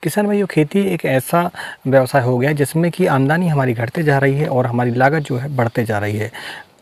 किसान भाइयों, खेती एक ऐसा व्यवसाय हो गया जिसमें कि आमदनी हमारी घटते जा रही है और हमारी लागत जो है बढ़ते जा रही है।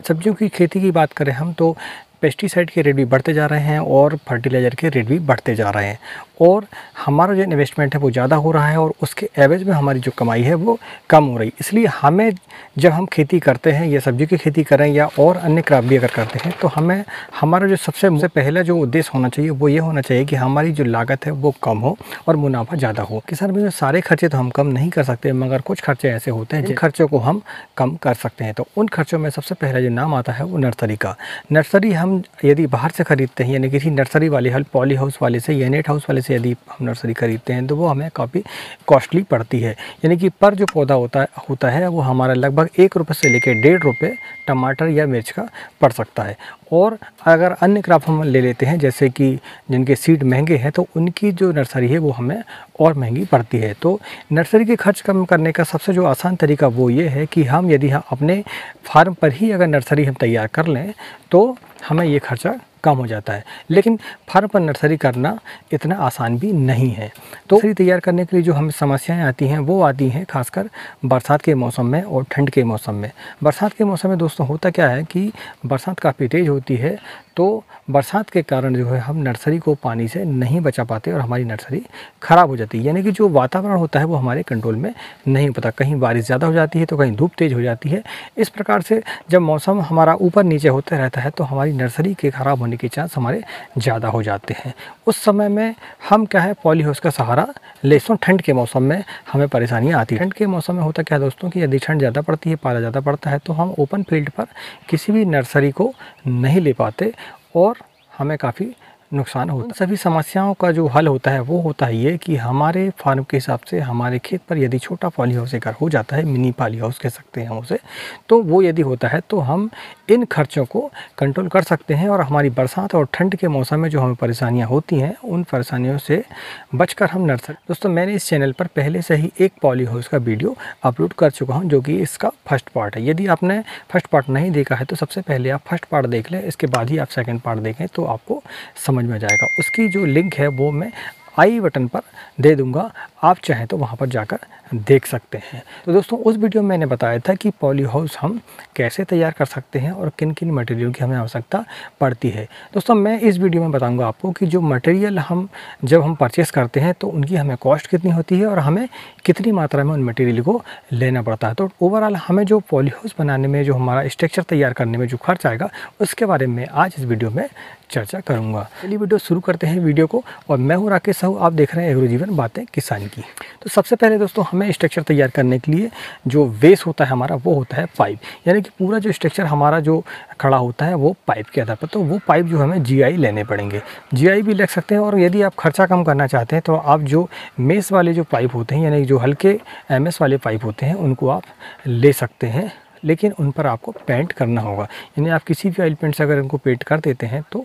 सब्जियों की खेती की बात करें हम तो पेस्टिसाइड के रेट भी बढ़ते जा रहे हैं और फर्टिलाइज़र के रेट भी बढ़ते जा रहे हैं और हमारा जो इन्वेस्टमेंट है वो ज़्यादा हो रहा है और उसके एवरेज में हमारी जो कमाई है वो कम हो रही। इसलिए हमें जब हम खेती करते हैं या सब्जी की खेती करें या और अन्य क्रॉप भी अगर करते हैं तो हमें हमारा जो सबसे पहला जो उद्देश्य होना चाहिए वो ये होना चाहिए कि हमारी जो लागत है वो कम हो और मुनाफा ज़्यादा हो। किसान भाई, सारे खर्चे तो हम कम नहीं कर सकते मगर कुछ खर्चे ऐसे होते हैं जिन खर्चों को हम कम कर सकते हैं। तो उन खर्चों में सबसे पहला जो नाम आता है वो नर्सरी का। नर्सरी हम यदि बाहर से ख़रीदते हैं यानी किसी नर्सरी वाले पॉली हाउस वाले से या नेट हाउस वाले से यदि हम नर्सरी खरीदते हैं तो वो हमें काफ़ी कॉस्टली पड़ती है। यानी कि पर जो पौधा होता है वो हमारा लगभग ₹1 से लेकर ₹1.5 टमाटर या मिर्च का पड़ सकता है। और अगर अन्य क्रॉप हम ले लेते हैं जैसे कि जिनके सीड महंगे हैं तो उनकी जो नर्सरी है वो हमें और महंगी पड़ती है। तो नर्सरी के खर्च कम करने का सबसे जो आसान तरीका वो ये है कि यदि हम अपने फार्म पर ही अगर नर्सरी हम तैयार कर लें तो हमें ये खर्चा कम हो जाता है। लेकिन फार्म पर नर्सरी करना इतना आसान भी नहीं है। तो नर्सरी तैयार करने के लिए जो हमें समस्याएं आती हैं वो आती हैं खासकर बरसात के मौसम में और ठंड के मौसम में। बरसात के मौसम में दोस्तों होता क्या है कि बरसात काफ़ी तेज़ होती है तो बरसात के कारण जो है हम नर्सरी को पानी से नहीं बचा पाते और हमारी नर्सरी ख़राब हो जाती है। यानी कि जो वातावरण होता है वो हमारे कंट्रोल में नहीं होता, कहीं बारिश ज़्यादा हो जाती है तो कहीं धूप तेज़ हो जाती है। इस प्रकार से जब मौसम हमारा ऊपर नीचे होता रहता है तो हमारी नर्सरी के ख़राब होने के चांस हमारे ज़्यादा हो जाते हैं। उस समय में हम क्या है पॉली हाउस का सहारा ले सकते हैं। ठंड के मौसम में हमें परेशानियाँ आती हैं। ठंड के मौसम में होता क्या है दोस्तों कि यदि ठंड ज़्यादा पड़ती है, पाला ज़्यादा पड़ता है तो हम ओपन फील्ड पर किसी भी नर्सरी को नहीं ले पाते और हमें काफ़ी नुकसान होता है। सभी समस्याओं का जो हल होता है वो होता है ये कि हमारे फार्म के हिसाब से हमारे खेत पर यदि छोटा पॉली हाउस अगर हो जाता है, मिनी पॉली हाउस कह सकते हैं हम उसे, तो वो यदि होता है तो हम इन खर्चों को कंट्रोल कर सकते हैं और हमारी बरसात और ठंड के मौसम में जो हमें परेशानियाँ होती हैं उन परेशानियों से बचकर हम नर्सरी। दोस्तों, मैंने इस चैनल पर पहले से ही एक पॉली हाउस का वीडियो अपलोड कर चुका हूँ जो कि इसका फर्स्ट पार्ट है। यदि आपने फर्स्ट पार्ट नहीं देखा है तो सबसे पहले आप फर्स्ट पार्ट देख लें, इसके बाद ही आप सेकेंड पार्ट देखें तो आपको समझ में जाएगा। उसकी जो लिंक है वो मैं आई बटन पर दे दूंगा, आप चाहें तो वहां पर जाकर देख सकते हैं। तो दोस्तों, उस वीडियो में मैंने बताया था कि पॉली हाउस हम कैसे तैयार कर सकते हैं और किन किन मटेरियल की हमें आवश्यकता पड़ती है। दोस्तों, मैं इस वीडियो में बताऊंगा आपको कि जो मटेरियल जब हम परचेस करते हैं तो उनकी हमें कॉस्ट कितनी होती है और हमें कितनी मात्रा में उन मटेरियल को लेना पड़ता है। तो ओवरऑल हमें जो पॉली हाउस बनाने में जो हमारा स्ट्रक्चर तैयार करने में जो खर्च आएगा उसके बारे में आज इस वीडियो में चर्चा करूंगा। चलिए वीडियो शुरू करते हैं वीडियो को। और मैं हूं राकेश साहू, आप देख रहे हैं एग्रो जीवन बातें किसान की। तो सबसे पहले दोस्तों, हमें स्ट्रक्चर तैयार करने के लिए जो बेस होता है हमारा वो होता है पाइप। यानी कि पूरा जो स्ट्रक्चर हमारा जो खड़ा होता है वो पाइप के आधार पर। तो वो पाइप जो हमें GI लेने पड़ेंगे, GI भी ले सकते हैं। और यदि आप खर्चा कम करना चाहते हैं तो आप जो मेस वाले जो पाइप होते हैं यानी जो हल्के MS वाले पाइप होते हैं उनको आप ले सकते हैं, लेकिन उन पर आपको पेंट करना होगा। यानी आप किसी भी ऑयल पेंट से अगर उनको पेंट कर देते हैं तो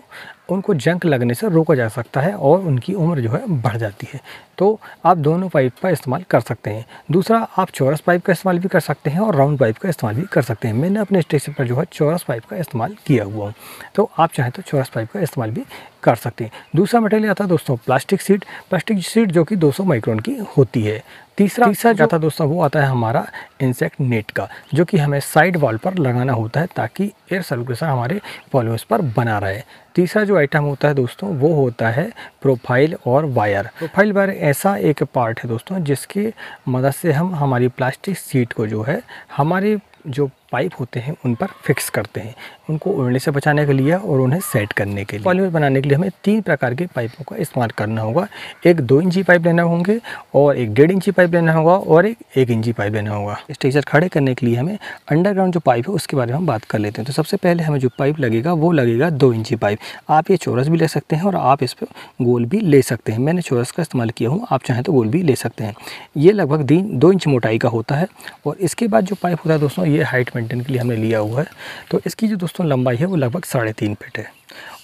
उनको जंग लगने से रोका जा सकता है और उनकी उम्र जो है बढ़ जाती है। तो आप दोनों पाइप का इस्तेमाल कर सकते हैं। दूसरा, आप चौरस पाइप का इस्तेमाल भी कर सकते हैं और राउंड पाइप का इस्तेमाल भी कर सकते हैं। मैंने अपने स्ट्रक्चर पर जो है चौरस पाइप का इस्तेमाल किया हुआ हूँ, तो आप चाहें तो चौरस पाइप का इस्तेमाल भी कर सकते हैं। दूसरा मटेरियल आता है दोस्तों प्लास्टिक शीट जो कि 200 माइक्रोन की होती है। तीसरा जो आता है दोस्तों वो आता है हमारा इंसेक्ट नेट का, जो कि हमें साइड वॉल पर लगाना होता है ताकि एयर सर्कुलेशन हमारे पॉली हाउस पर बना रहे। तीसरा जो आइटम होता है दोस्तों वो होता है प्रोफाइल और वायर। प्रोफाइल वायर ऐसा एक पार्ट है दोस्तों जिसकी मदद से हम हमारी प्लास्टिक शीट को जो है हमारे जो पाइप होते हैं उन पर फिक्स करते हैं, उनको उड़ने से बचाने के लिए और उन्हें सेट करने के लिए। पॉली हाउस बनाने के लिए हमें 3 प्रकार के पाइपों का इस्तेमाल करना होगा। एक 2 इंची पाइप लेना होंगे और एक 1.5 इंची पाइप लेना होगा और एक 1 इंची पाइप लेना होगा। स्ट्रक्चर खड़े करने के लिए हमें अंडरग्राउंड जो पाइप है उसके बारे में हम बात कर लेते हैं। तो सबसे पहले हमें जो पाइप लगेगा वो लगेगा 2 इंची पाइप। आप ये चौरस भी ले सकते हैं और आप इस पर गोल भी ले सकते हैं। मैंने चौरस का इस्तेमाल किया हूँ, आप चाहें तो गोल भी ले सकते हैं। ये लगभग 2 इंच मोटाई का होता है। और इसके बाद जो पाइप होता है दोस्तों ये हाइट मेंटेन के लिए हमने लिया हुआ है। तो इसकी जो दोस्तों लंबाई है वो लगभग 3.5 फीट है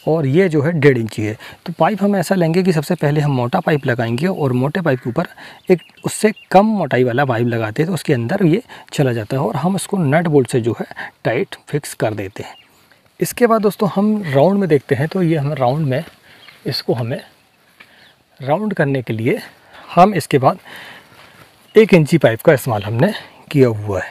और ये जो है 1.5 इंची है। तो पाइप हम ऐसा लेंगे कि सबसे पहले हम मोटा पाइप लगाएंगे और मोटे पाइप के ऊपर एक उससे कम मोटाई वाला पाइप लगाते हैं तो उसके अंदर ये चला जाता है और हम उसको नट बोल्ट से जो है टाइट फिक्स कर देते हैं। इसके बाद दोस्तों हम राउंड में देखते हैं। तो ये हम राउंड में इसको हमें राउंड करने के लिए हम इसके बाद 1 इंची पाइप का इस्तेमाल हमने किया हुआ है।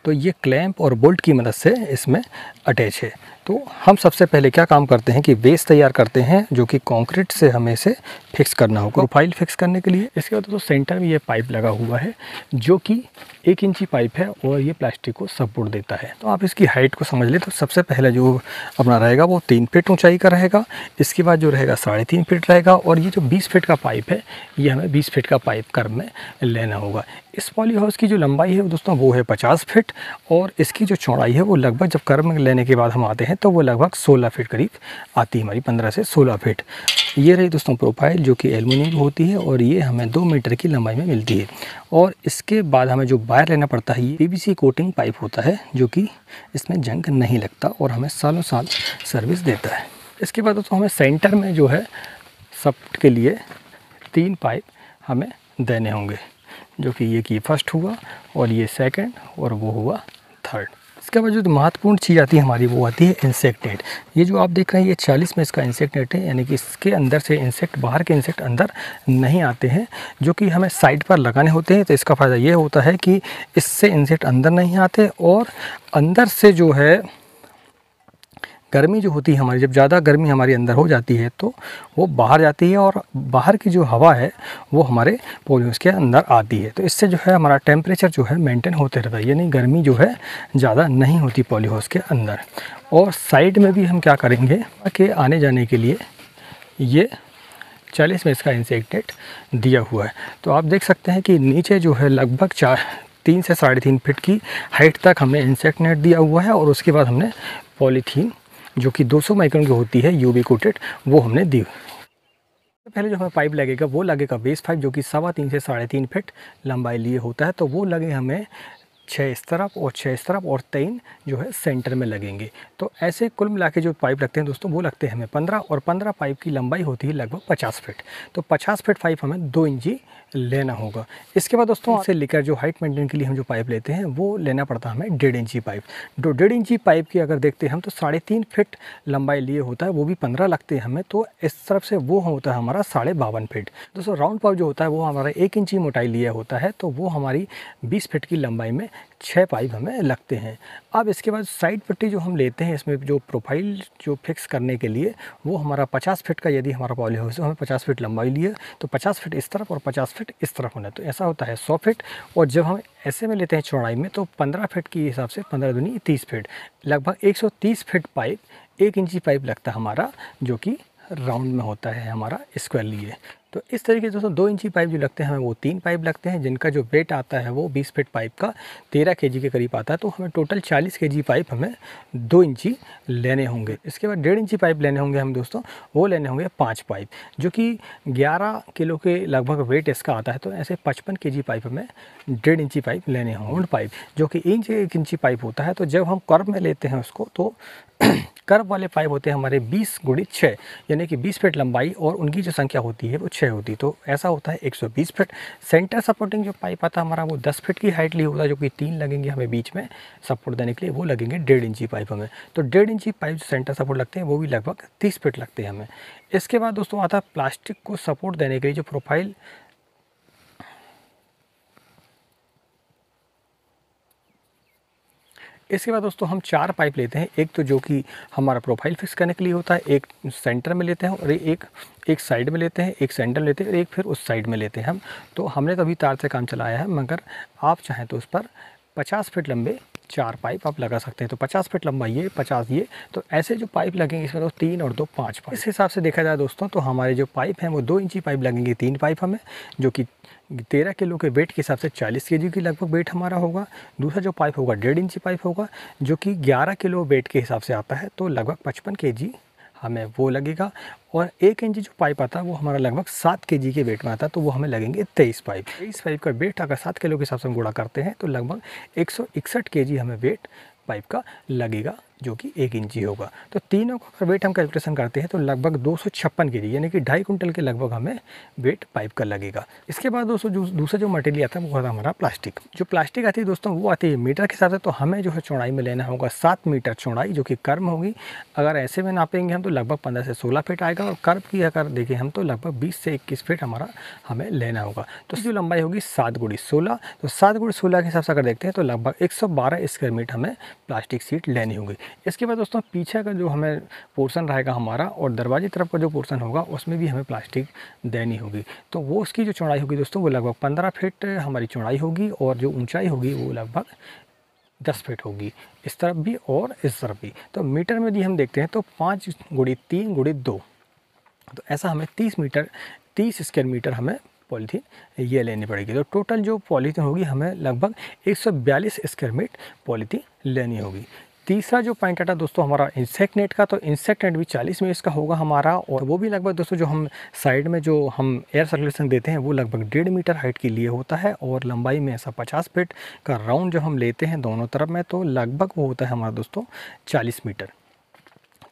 तो ये क्लैंप और बोल्ट की मदद से इसमें अटैच है। तो हम सबसे पहले क्या काम करते हैं कि बेस तैयार करते हैं, जो कि कंक्रीट से हमें इसे फिक्स करना होगा प्रोफाइल फिक्स करने के लिए। इसके बाद तो सेंटर में ये पाइप लगा हुआ है जो कि 1 इंची पाइप है और ये प्लास्टिक को सपोर्ट देता है। तो आप इसकी हाइट को समझ लें तो सबसे पहले जो अपना रहेगा वो 3 फीट ऊंचाई का रहेगा, इसके बाद जो रहेगा 3.5 फीट रहेगा, और ये जो 20 फीट का पाइप है ये हमें 20 फीट का पाइप कर्व में लेना होगा। इस पॉली हाउस की जो लंबाई है दोस्तों वो है 50 फीट, और इसकी जो चौड़ाई है वो लगभग जब कर्व में लेने के बाद हम आते हैं तो वो लगभग 16 फीट करीब आती है हमारी, 15 से 16 फीट। ये रही दोस्तों प्रोफाइल जो कि एल्युमिनियम की होती है और ये हमें 2 मीटर की लंबाई में मिलती है। और इसके बाद हमें जो वायर लेना पड़ता है ये पीवीसी कोटिंग पाइप होता है जो कि इसमें जंग नहीं लगता और हमें सालों साल सर्विस देता है। इसके बाद दोस्तों हमें सेंटर में जो है सपोर्ट के लिए 3 पाइप हमें देने होंगे, जो कि ये की फर्स्ट हुआ और ये सेकंड और वो हुआ थर्ड। इसके बाद जो महत्वपूर्ण चीज़ आती है हमारी वो आती है इंसेक्ट नेट। ये जो आप देख रहे हैं ये 40 में इसका इंसेक्ट नेट है, यानी कि इसके अंदर से इंसेक्ट, बाहर के इंसेक्ट अंदर नहीं आते हैं, जो कि हमें साइड पर लगाने होते हैं। तो इसका फ़ायदा ये होता है कि इससे इंसेक्ट अंदर नहीं आते और अंदर से जो है गर्मी जो होती है हमारी, जब ज़्यादा गर्मी हमारी अंदर हो जाती है तो वो बाहर जाती है और बाहर की जो हवा है वो हमारे पॉलीहाउस के अंदर आती है। तो इससे जो है हमारा टेम्परेचर जो है मेंटेन होते रहता है, यानी गर्मी जो है ज़्यादा नहीं होती पॉलीहाउस के अंदर। और साइड में भी हम क्या करेंगे कि आने जाने के लिए ये 40 में इसका इंसेक्ट नेट दिया हुआ है। तो आप देख सकते हैं कि नीचे जो है लगभग 3 से 3.5 फीट की हाइट तक हमने इंसेक्ट नेट दिया हुआ है, और उसके बाद हमने पॉलीथीन जो कि 200 माइक्रोन की होती है यूवी कोटेड वो हमने दी। पहले जो हमें पाइप लगेगा वो लगेगा बेस पाइप जो कि 3.25 से 3.5 फीट लंबाई लिए होता है। तो वो लगे हमें 6 इस तरफ और 6 इस तरफ और 3 जो है सेंटर में लगेंगे। तो ऐसे कुल मिला के जो पाइप लगते हैं दोस्तों वो लगते हैं हमें 15, और 15 पाइप की लंबाई होती है लगभग 50 फीट। तो 50 फीट पाइप हमें 2 इंची लेना होगा। इसके बाद दोस्तों से लेकर जो हाइट मेंटेन के लिए हम जो पाइप लेते हैं वो लेना पड़ता है हमें 1.5 इंची पाइप। 1.5 इंची पाइप की अगर देखते हैं हम तो 3.5 फीट लंबाई लिए होता है, वो भी 15 लगते हैं हमें। तो इस तरफ से वो होता है हमारा 52.5 फीट। दोस्तों राउंड पाइप जो होता है वो हमारा 1 इंची मोटाई लिया होता है, तो वो हमारी 20 फीट की लंबाई में 6 पाइप हमें लगते हैं। अब इसके बाद साइड पट्टी जो हम लेते हैं इसमें जो प्रोफाइल जो फिक्स करने के लिए वो हमारा 50 फीट का, यदि हमारा पॉली हाउस है हमें 50 फीट लंबाई लिए तो 50 फीट इस तरफ और 50 फीट इस तरफ होना है। तो ऐसा होता है 100 फीट। और जब हम ऐसे में लेते हैं चौड़ाई में तो 15 फीट के हिसाब से 15 दूनी 30 फीट, लगभग 130 फीट पाइप 1 इंची पाइप लगता है हमारा, जो कि राउंड में होता है हमारा स्क्वायर लिए। तो इस तरीके से दोस्तों 2 इंची पाइप जो लगते हैं हमें वो 3 पाइप लगते हैं, जिनका जो वेट आता है वो 20 फीट पाइप का 13 केजी के करीब आता है। तो हमें टोटल 40 केजी पाइप हमें 2 इंची लेने होंगे। इसके बाद 1.5 इंची पाइप लेने होंगे हम दोस्तों, वो लेने होंगे 5 पाइप, जो कि 11 किलो के लगभग वेट इसका आता है। तो ऐसे 55 केजी पाइप हमें 1.5 इंची पाइप लेने होंगे। राउंड पाइप जो कि 1 इंची पाइप होता है। तो जब हम कर्व में लेते हैं उसको तो कर्व वाले पाइप होते हैं हमारे 20 × 6, यानी कि 20 फीट लंबाई और उनकी जो संख्या होती है वो 6 होती है। तो ऐसा होता है 120 फीट। सेंटर सपोर्टिंग जो पाइप आता है हमारा वो 10 फीट की हाइट ली होता है, जो कि 3 लगेंगे हमें बीच में सपोर्ट देने के लिए, वो लगेंगे 1.5 इंची पाइप हमें। तो 1.5 इंची पाइप जो सेंटर सपोर्ट लगते हैं वो भी लगभग 30 फीट लगते हैं हमें। इसके बाद दोस्तों आता है प्लास्टिक को सपोर्ट देने के लिए जो प्रोफाइल, इसके बाद दोस्तों हम 4 पाइप लेते हैं। एक तो जो कि हमारा प्रोफाइल फिक्स करने के लिए होता है, एक सेंटर में लेते हैं और एक साइड में लेते हैं, एक सेंटर में लेते हैं और एक फिर उस साइड में लेते हैं हम। तो हमने तो अभी तार से काम चलाया है, मगर आप चाहें तो उस पर 50 फीट लंबे 4 पाइप आप लगा सकते हैं। तो 50 फीट लंबा ये, 50 ये, तो ऐसे जो पाइप लगेंगे इसमें तो 3 और 2 5 पाइप। इस हिसाब से देखा जाए दोस्तों तो हमारे जो पाइप हैं वो 2 इंची पाइप लगेंगे 3 पाइप हमें, जो कि 13 किलो के वेट के हिसाब से 40 केजी की लगभग वेट हमारा होगा। दूसरा जो पाइप होगा 1.5 इंची पाइप होगा, जो कि 11 किलो वेट के हिसाब से आता है, तो लगभग 55 केजी हमें वो लगेगा। और 1 इंची जो पाइप आता है वो हमारा लगभग 7 केजी के वेट में आता है, तो वो हमें लगेंगे 23 पाइप। 23 पाइप का वेट अगर 7 किलो के हिसाब से हम गुणा करते हैं तो लगभग 161 केजी हमें वेट पाइप का लगेगा जो कि 1 इंची होगा। तो तीनों का अगर वेट हम कैलकुलेशन करते हैं तो लगभग 256 केजी यानी कि 2.5 कुंटल के लगभग हमें वेट पाइप का लगेगा। इसके बाद दोस्तों जो दूसरा जो मटेरियल आता है वो आता है हमारा प्लास्टिक। जो प्लास्टिक आती है दोस्तों वो आती है मीटर के हिसाब से, तो हमें जो है चौड़ाई में लेना होगा 7 मीटर चौड़ाई जो कि कर्व होगी। अगर ऐसे में नापेंगे हम तो लगभग 15 से 16 फीट आएगा, और कर्व की अगर देखें हम तो लगभग 20 से 21 फीट हमें लेना होगा। तो जो लंबाई होगी 7 × 16, तो 7 × 16 के हिसाब से अगर देखते हैं तो लगभग 112 स्क्वायर मीटर हमें प्लास्टिक सीट लेनी होगी। इसके बाद दोस्तों पीछे का जो हमें पोर्शन रहेगा हमारा और दरवाजे तरफ का जो पोर्शन होगा उसमें भी हमें प्लास्टिक देनी होगी। तो वो उसकी जो चौड़ाई होगी दोस्तों वो लगभग 15 फीट हमारी चौड़ाई होगी, और जो ऊंचाई होगी वो लगभग 10 फीट होगी, इस तरफ भी और इस तरफ भी। तो मीटर में यदि हम देखते हैं तो 5 × 3 × 2, तो ऐसा हमें 30 स्क्वायर मीटर हमें पॉलीथीन ये लेनी पड़ेगी। तो टोटल जो पॉलीथीन होगी हमें लगभग 142 स्क्वायर मीटर पॉलीथीन लेनी होगी। तीसरा जो पॉइंट आता है दोस्तों हमारा इंसेक्ट नेट का, तो इंसेक्ट नेट भी 40 में इसका होगा हमारा, और वो भी लगभग दोस्तों जो हम साइड में जो हम एयर सर्कुलेशन देते हैं वो लगभग 1.5 मीटर हाइट के लिए होता है, और लंबाई में ऐसा 50 फीट का राउंड जो हम लेते हैं दोनों तरफ में तो लगभग वो होता है हमारा दोस्तों 40 मीटर।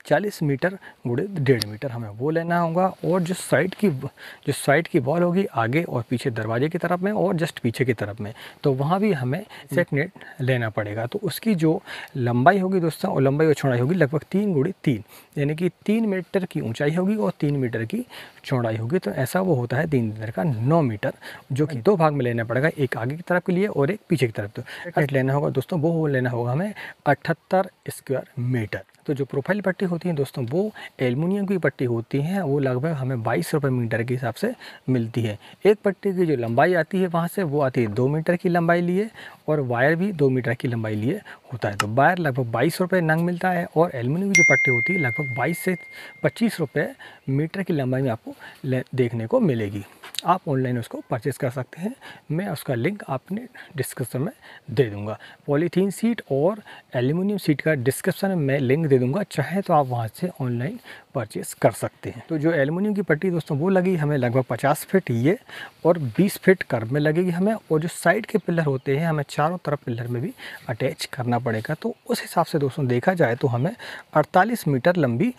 40 मीटर गुणे 1.5 मीटर हमें वो लेना होगा। और जो साइड की वॉल होगी आगे और पीछे दरवाजे की तरफ में और जस्ट पीछे की तरफ में, तो वहाँ भी हमें इंसेक्ट नेट लेना पड़ेगा। तो उसकी जो लंबाई होगी दोस्तों और लंबाई और चौड़ाई होगी लगभग 3 × 3, यानी कि 3 मीटर की ऊंचाई होगी और 3 मीटर की चौड़ाई होगी। तो ऐसा वो होता है 3 मीटर का 9 मीटर, जो कि 2 भाग में लेना पड़ेगा, एक आगे की तरफ के लिए और एक पीछे की तरफ। तो नेट लेना होगा दोस्तों वो लेना होगा हमें 78 स्क्वायर मीटर। तो जो प्रोफाइल पट्टी होती है दोस्तों वो एल्युमिनियम की पट्टी होती है, वो लगभग हमें 22 रुपये मीटर के हिसाब से मिलती है। एक पट्टी की जो लंबाई आती है वहाँ से वो आती है 2 मीटर की लंबाई लिए, और वायर भी 2 मीटर की लंबाई लिए होता है। तो वायर लगभग 22 रुपये नंग मिलता है, और एल्युमिनियम की जो पट्टी होती है लगभग 22 से 25 रुपये मीटर की लंबाई में आपको देखने को मिलेगी। आप ऑनलाइन उसको परचेज़ कर सकते हैं, मैं उसका लिंक आपने डिस्क्रिप्शन में दे दूंगा। पॉलीथीन सीट और एल्युमिनियम सीट का डिस्क्रिप्शन में मैं लिंक दे दूंगा, चाहे तो आप वहां से ऑनलाइन परचेज़ कर सकते हैं। तो जो एल्युमिनियम की पट्टी दोस्तों वो लगी हमें लगभग 50 फीट ये, और 20 फीट कर्व में लगेगी हमें, और जो साइड के पिलर होते हैं हमें चारों तरफ पिलर में भी अटैच करना पड़ेगा। तो उस हिसाब से दोस्तों देखा जाए तो हमें 48 मीटर लंबी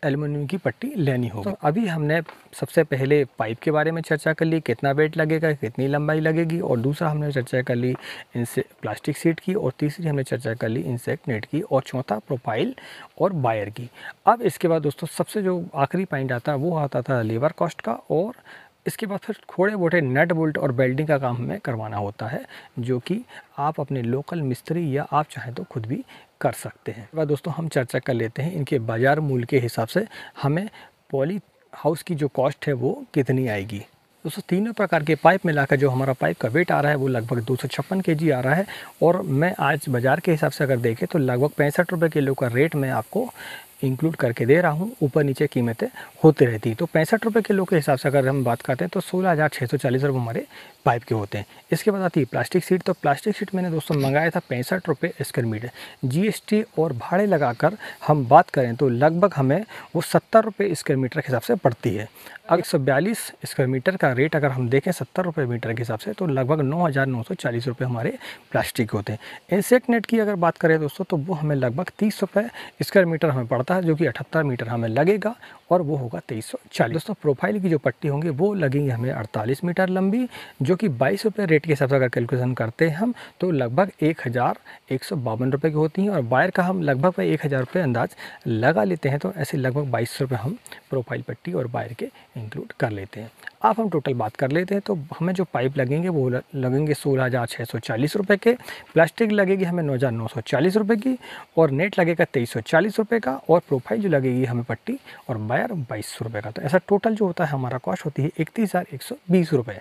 एल्युमिनियम की पट्टी लेनी होगी। तो अभी हमने सबसे पहले पाइप के बारे में चर्चा कर ली, कितना वेट लगेगा, कितनी लंबाई लगेगी, और दूसरा हमने चर्चा कर ली इनसे प्लास्टिक सीट की, और तीसरी हमने चर्चा कर ली इंसेक्ट नेट की, और चौथा प्रोफाइल और वायर की। अब इसके बाद दोस्तों सबसे जो आखिरी पॉइंट आता है वो आता था लेबर कॉस्ट का, और इसके बाद फिर थोड़े मोटे नट बोल्ट और वेल्डिंग का काम हमें करवाना होता है, जो कि आप अपने लोकल मिस्त्री या आप चाहें तो खुद भी कर सकते हैं। वह दोस्तों हम चर्चा कर लेते हैं इनके बाज़ार मूल्य के हिसाब से हमें पॉली हाउस की जो कॉस्ट है वो कितनी आएगी। दोस्तों तीनों प्रकार के पाइप मिलाकर जो हमारा पाइप का वेट आ रहा है वो लगभग 256 केजी आ रहा है, और मैं आज बाज़ार के हिसाब से अगर देखें तो लगभग 65 रुपये किलो का रेट मैं आपको इंक्लूड करके दे रहा हूँ। ऊपर नीचे कीमतें होती रहती हैं। तो 65 रुपये किलो के हिसाब से अगर हम बात करते हैं तो 16,640 रुपये हमारे पाइप के होते हैं। इसके बाद आती है प्लास्टिक सीट। तो प्लास्टिक सीट मैंने दोस्तों मंगाया था 65 रुपये स्क्वायर मीटर। जीएसटी और भाड़े लगाकर हम बात करें तो लगभग हमें वो 70 रुपये स्क्वायर मीटर के हिसाब से पड़ती है। अब 142 स्क्वायर मीटर का रेट अगर हम देखें 70 रुपये मीटर के हिसाब से तो लगभग 9,940 रुपये हमारे प्लास्टिक के होते हैं। इंसेक्ट नेट की अगर बात करें दोस्तों तो वो हमें लगभग 30 रुपये स्क्वायर मीटर हमें पड़ता है, जो कि 78 मीटर हमें लगेगा, और वो होगा 2340। दोस्तों प्रोफाइल की जो पट्टी होंगी वो लगेंगी हमें 48 मीटर लंबी, जो कि 22 रुपये रेट के हिसाब से अगर कैलकुलेशन करते हैं हम तो लगभग 1,152 रुपये की होती हैं, और वायर का हम लगभग 1,000 रुपये अंदाज लगा लेते हैं। तो ऐसे लगभग 22 रुपये हम प्रोफाइल पट्टी और वायर के इंक्लूड कर लेते हैं। अब हम टोटल बात कर लेते हैं तो हमें जो पाइप लगेंगे वो लगेंगे 16,640 रुपये के, प्लास्टिक लगेगी हमें 9,940 रुपये की, और नेट लगेगा 2340 रुपये का, और प्रोफाइल जो लगेगी हमें पट्टी और वायर 2200 रुपये का। तो ऐसा टोटल जो होता है हमारा कॉस्ट होती है 31,120 रुपये।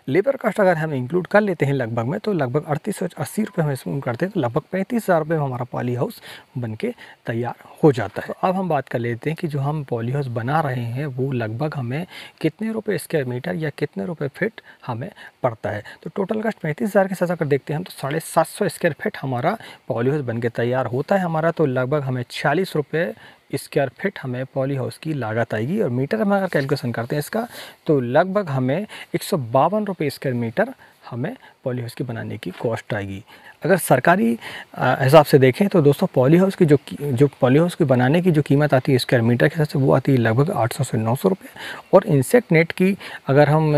लेबर कॉस्ट अगर हम इंक्लूड कर लेते हैं लगभग में तो लगभग 3880 रुपये हम इसमें करते हैं, तो लगभग 35,000 रुपये में हमारा पॉली हाउस बन के तैयार हो जाता है। तो अब हम बात कर लेते हैं कि जो हम पॉली हाउस बना रहे हैं वो लगभग हमें कितने रुपए स्क्वायर मीटर या कितने रुपए फीट हमें पड़ता है। तो टोटल कॉस्ट 35,000 के साथ अगर देखते हैं हम तो 750 स्क्वायर फीट हमारा पॉली हाउस बन के तैयार होता है हमारा। तो लगभग हमें 46 रुपये स्क्वायर फीट हमें पॉली हाउस की लागत आएगी, और मीटर में अगर कैलकुलेशन करते हैं इसका तो लगभग हमें 152 रुपये स्क्वायर मीटर हमें पॉली हाउस की बनाने की कॉस्ट आएगी। अगर सरकारी हिसाब से देखें तो दोस्तों पॉली हाउस की जो पॉली हाउस की बनाने की जो कीमत आती है स्क्वायर मीटर के हिसाब से, वो आती है लगभग 800 से 900 रुपये। और इंसेक्ट नेट की अगर हम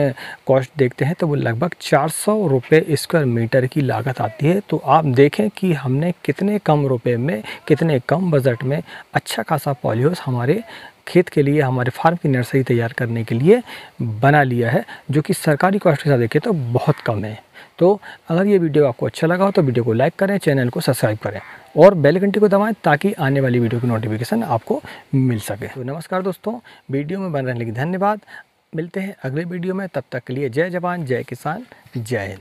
कॉस्ट देखते हैं तो वो लगभग 400 रुपये स्क्वायर मीटर की लागत आती है। तो आप देखें कि हमने कितने कम रुपए में, कितने कम बजट में अच्छा खासा पॉली हाउस हमारे खेत के लिए, हमारे फार्म की नर्सरी तैयार करने के लिए बना लिया है, जो कि सरकारी कॉस्ट के साथ देखें तो बहुत कम है। तो अगर ये वीडियो आपको अच्छा लगा हो तो वीडियो को लाइक करें, चैनल को सब्सक्राइब करें और बेल घंटी को दबाएं ताकि आने वाली वीडियो की नोटिफिकेशन आपको मिल सके। तो नमस्कार दोस्तों, वीडियो में बन रहने के लिए धन्यवाद। मिलते हैं अगले वीडियो में, तब तक के लिए जय जवान, जय किसान, जय हिंद।